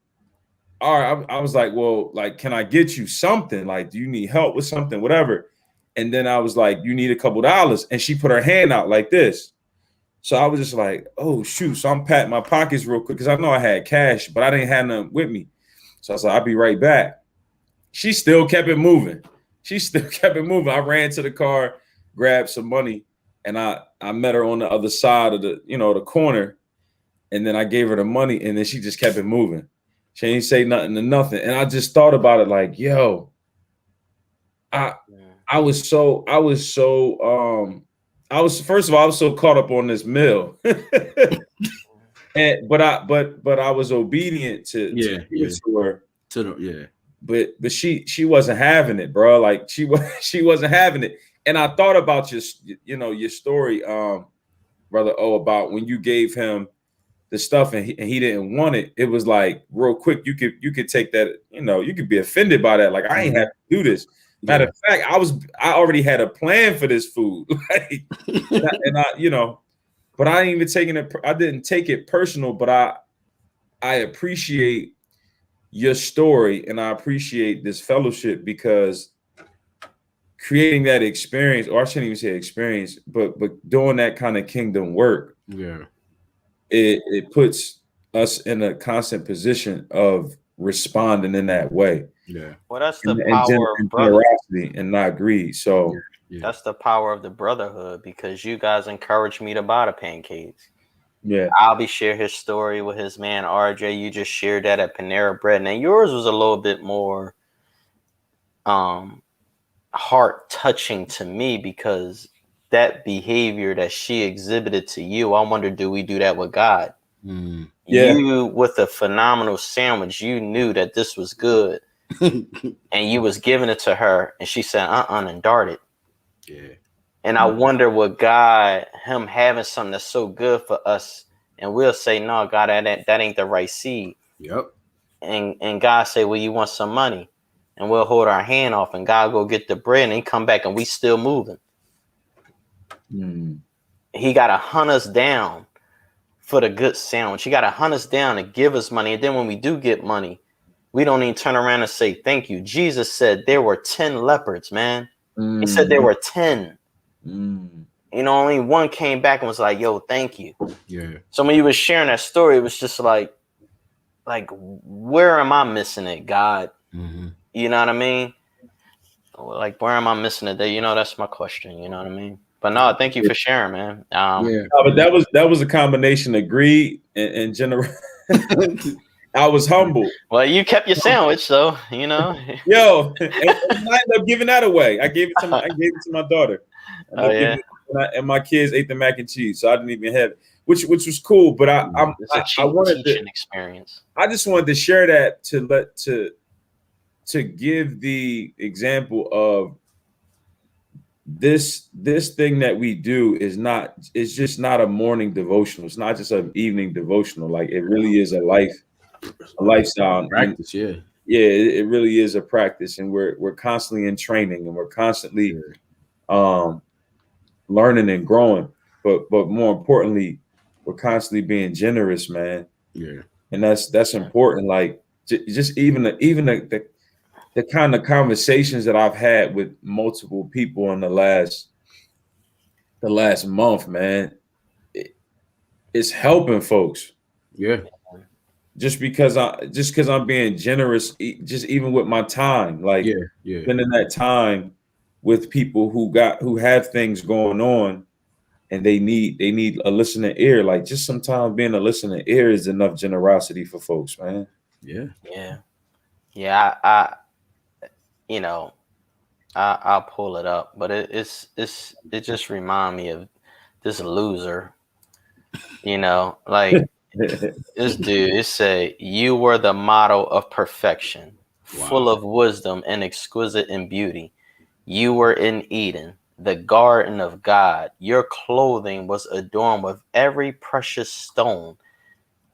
Speaker 3: all right. I was like, well, like, can I get you something? Like, do you need help with something, whatever? And then I was like, you need a couple dollars. And she put her hand out like this. So I was just like, oh, shoot. So I'm patting my pockets real quick because I know I had cash, but I didn't have none with me. So I was like, I'll be right back. She still kept it moving. I ran to the car, grabbed some money, and I met her on the other side of the corner. And then I gave her the money, and then she just kept it moving. She ain't say nothing to nothing. And I just thought about it like, yo, I was so caught up on this meal. But I was obedient to her. But she wasn't having it, bro. Like she wasn't having it. And I thought about your story, brother O, about when you gave him the stuff and he didn't want it. It was like real quick. You could take that. You could be offended by that. Like, I ain't have to do this. Matter of fact, I already had a plan for this food. Like, but I ain't even taking it. I didn't take it personal, but I appreciate your story, and I appreciate this fellowship, because creating that experience, or I shouldn't even say experience, but doing that kind of kingdom work, it puts us in a constant position of responding in that way.
Speaker 1: Yeah. Well, that's the power of
Speaker 3: generosity and not greed. So
Speaker 1: that's the power of the brotherhood, because you guys encouraged me to buy the pancakes.
Speaker 3: Yeah.
Speaker 1: Albie shared his story with his man RJ. You just shared that at Panera Bread. And yours was a little bit more heart touching to me, because that behavior that she exhibited to you, I wonder, do we do that with God?
Speaker 3: Yeah.
Speaker 1: You with a phenomenal sandwich, you knew that this was good, and you was giving it to her, and she said, and darted.
Speaker 2: Yeah.
Speaker 1: And I wonder what God, him having something that's so good for us, and we'll say, no, God, that ain't the right seed.
Speaker 2: Yep.
Speaker 1: And God say, well, you want some money? And we'll hold our hand off, and God go get the bread, and he come back, and we still moving. He got to hunt us down for the good sandwich. He got to hunt us down and give us money. And then when we do get money, we don't even turn around and say thank you. Jesus said there were 10 leopards, man. He said there were 10. You know, only one came back and was like, yo, thank you.
Speaker 2: Yeah.
Speaker 1: So when you was sharing that story, it was just like, where am I missing it, God? You know what I mean? Like, where am I missing it? You know, that's my question. You know what I mean? But no, thank you for sharing, man.
Speaker 3: Yeah, but that was a combination of greed and general. I was humble.
Speaker 1: Well, you kept your sandwich, so you know.
Speaker 3: Yo, and I ended up giving that away. I gave it to my daughter.
Speaker 1: Oh yeah.
Speaker 3: And my kids ate the mac and cheese, so I didn't even have it, which was cool. But I wanted
Speaker 1: teaching experience.
Speaker 3: I just wanted to share that to give the example of this thing that we do it's just not a morning devotional. It's not just an evening devotional. Like, it really is a lifestyle
Speaker 2: practice.
Speaker 3: And, it really is a practice, and we're constantly in training, and we're constantly learning and growing. But more importantly, we're constantly being generous, man.
Speaker 2: Yeah,
Speaker 3: and that's important. Like, just even the kind of conversations that I've had with multiple people in the last month, man, it's helping folks.
Speaker 2: Yeah.
Speaker 3: Just because I'm being generous, just even with my time, like spending that time with people who have things going on, and they need a listening ear. Like, just sometimes being a listening ear is enough generosity for folks, man.
Speaker 1: I you know, I'll pull it up, but it just remind me of this loser, you know, like this dude. It say, you were the model of perfection, full of wisdom and exquisite in beauty. You were in Eden, the garden of God. Your clothing was adorned with every precious stone.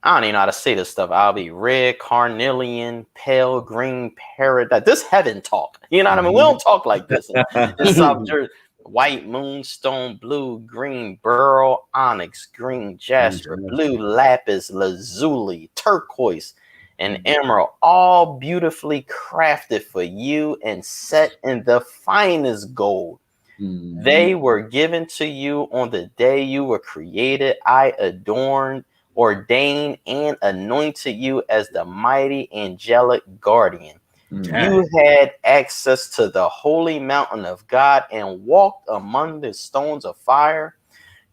Speaker 1: I don't even know how to say this stuff. I'll be red, carnelian, pale green, paradise. This heaven talk. You know what I mean? We don't talk like this in South Jersey. White moonstone, blue, green, beryl, onyx, green, jasper, blue, lapis, lazuli, turquoise, and emerald, all beautifully crafted for you and set in the finest gold. They were given to you on the day you were created. I adorned, ordained, and anointed you as the mighty angelic guardian. You had access to the holy mountain of God and walked among the stones of fire.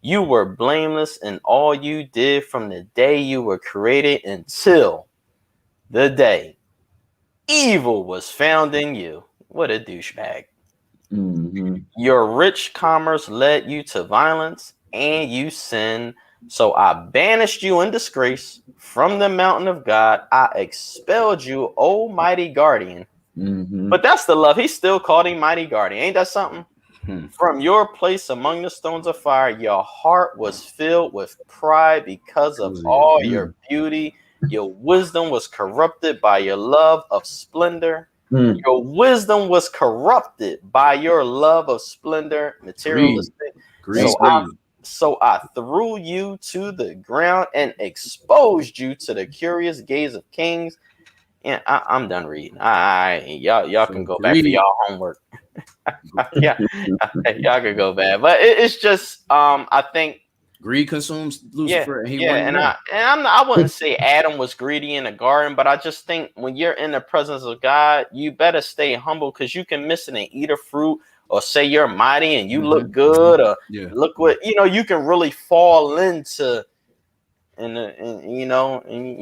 Speaker 1: You were blameless in all you did from the day you were created until the day evil was found in you. What a douchebag. Your rich commerce led you to violence, and you sinned. So I banished you in disgrace from the mountain of God. I expelled you, O mighty guardian. But that's the love. He still called him mighty guardian. Ain't that something? From your place among the stones of fire, your heart was filled with pride because of all your beauty. Your wisdom was corrupted by your love of splendor. Your wisdom was corrupted by your love of splendor, materialistic. So I threw you to the ground and exposed you to the curious gaze of kings. And I'm done reading. Y'all can go back to y'all homework. Y'all can go back. But it's just I think
Speaker 2: greed consumes Lucifer.
Speaker 1: I wouldn't say Adam was greedy in the garden, but I just think when you're in the presence of God, you better stay humble, because you can miss it and eat a fruit, or say you're mighty and you look good, or look what you can really fall into, and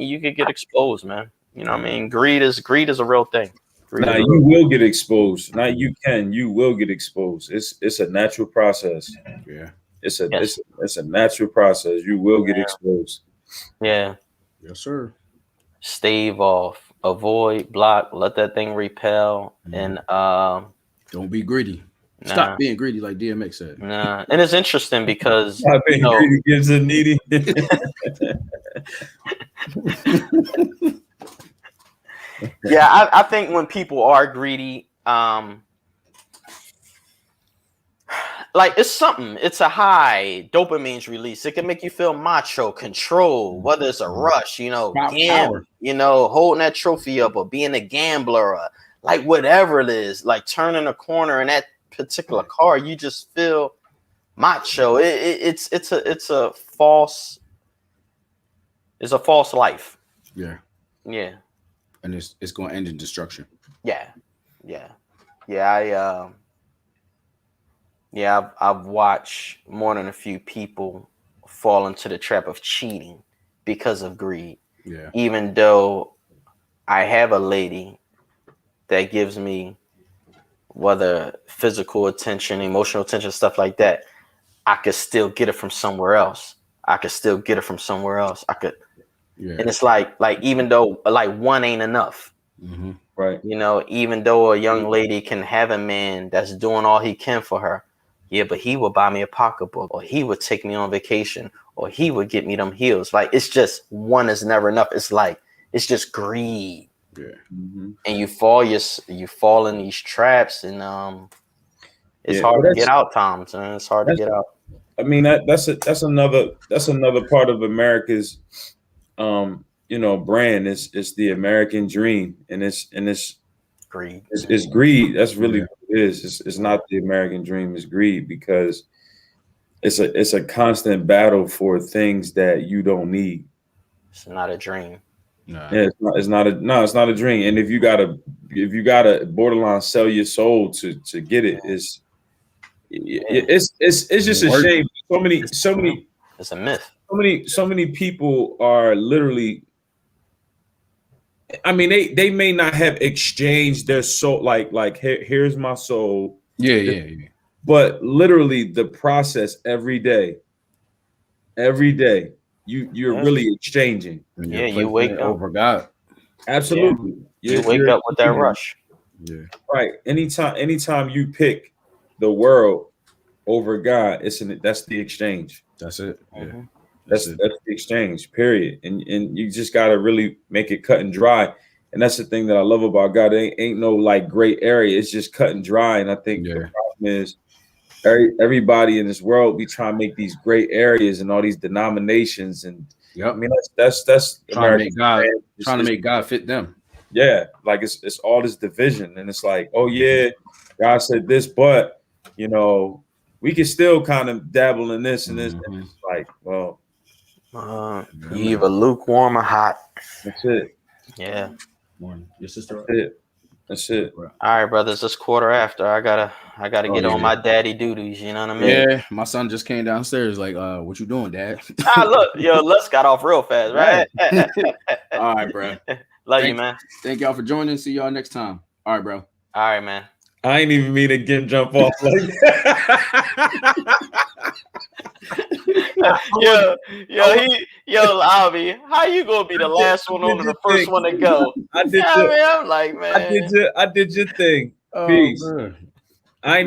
Speaker 1: you could get exposed, man. You know what I mean? Greed is a real thing.
Speaker 3: Now you will get exposed. Now you will get exposed. It's a natural process. It's a natural process. You will get exposed.
Speaker 1: Yeah.
Speaker 2: Yes, sir.
Speaker 1: Stave off, avoid, block, let that thing repel, and
Speaker 2: don't be greedy.
Speaker 1: nah,
Speaker 2: Stop being greedy, like DMX said.
Speaker 1: nah. And it's interesting because
Speaker 3: Stop being greedy gives a needy.
Speaker 1: Yeah, I think when people are greedy, like it's something. It's a high dopamine's release. It can make you feel macho, control. Whether it's a rush,
Speaker 2: Power.
Speaker 1: holding that trophy up, or being a gambler, or like whatever it is, like turning a corner in that particular car, you just feel macho. It's a false life.
Speaker 2: Yeah.
Speaker 1: Yeah.
Speaker 2: And it's going to end in destruction.
Speaker 1: Yeah. I've watched more than a few people fall into the trap of cheating because of greed.
Speaker 2: Yeah.
Speaker 1: Even though I have a lady that gives me, whether physical attention, emotional attention, stuff like that, I could still get it from somewhere else. I could.
Speaker 2: Yeah.
Speaker 1: And it's like even though like one ain't enough.
Speaker 2: Mm-hmm.
Speaker 3: Right.
Speaker 1: Even though a young lady can have a man that's doing all he can for her, yeah, but he would buy me a pocketbook, or he would take me on vacation, or he would get me them heels. Like, it's just one is never enough. It's like, it's just greed.
Speaker 2: Yeah.
Speaker 3: Mm-hmm.
Speaker 1: And you fall in these traps, and it's hard to get out, Tom. And it's hard to get out.
Speaker 3: I mean, that's another part of America's brand. It's the American dream, and it's
Speaker 1: Greed.
Speaker 3: It's greed. That's really what it is. It's not the American dream. It's greed, because it's a constant battle for things that you don't need.
Speaker 1: It's not a dream.
Speaker 2: Nah.
Speaker 3: Yeah, it's not a dream. And if you gotta borderline sell your soul to get it, it's just a shame. So many.
Speaker 1: It's a myth.
Speaker 3: So many people are literally. I mean, they may not have exchanged their soul, like here's my soul.
Speaker 2: Yeah.
Speaker 3: But literally, the process every day, you're really exchanging.
Speaker 1: Yeah, you wake up
Speaker 2: over God.
Speaker 3: Absolutely,
Speaker 1: you wake up with that rush.
Speaker 2: Yeah,
Speaker 3: right. Anytime you pick the world over God, that's the exchange.
Speaker 2: That's it. Yeah.
Speaker 1: Mm-hmm.
Speaker 3: That's the exchange, period. And you just gotta really make it cut and dry. And that's the thing that I love about God. Ain't no like gray area. It's just cut and dry. And I think the problem is everybody in this world, we try to make these gray areas and all these denominations. And I mean, that's
Speaker 2: trying to make God fit them.
Speaker 3: Yeah, like it's all this division, and it's like, oh yeah, God said this, but we can still kind of dabble in this and this. And it's like, well.
Speaker 1: You either lukewarm or hot.
Speaker 3: That's it.
Speaker 1: Yeah.
Speaker 2: Morning. Your sister.
Speaker 3: That's it.
Speaker 1: All right, brothers. It's 1:15. I gotta get on my daddy duties. You know what I mean?
Speaker 2: Yeah. My son just came downstairs. Like, what you doing, Dad?
Speaker 1: Look, Les got off real fast, right?
Speaker 2: All right, bro.
Speaker 1: Love you, man.
Speaker 2: Thank y'all for joining. See y'all next time. All right, bro.
Speaker 1: All right, man.
Speaker 3: I ain't even mean to get jump off like
Speaker 1: Albie, how you gonna be the last one on and the first one to go?
Speaker 3: I did.
Speaker 1: I'm like, man.
Speaker 3: I did your thing. Peace.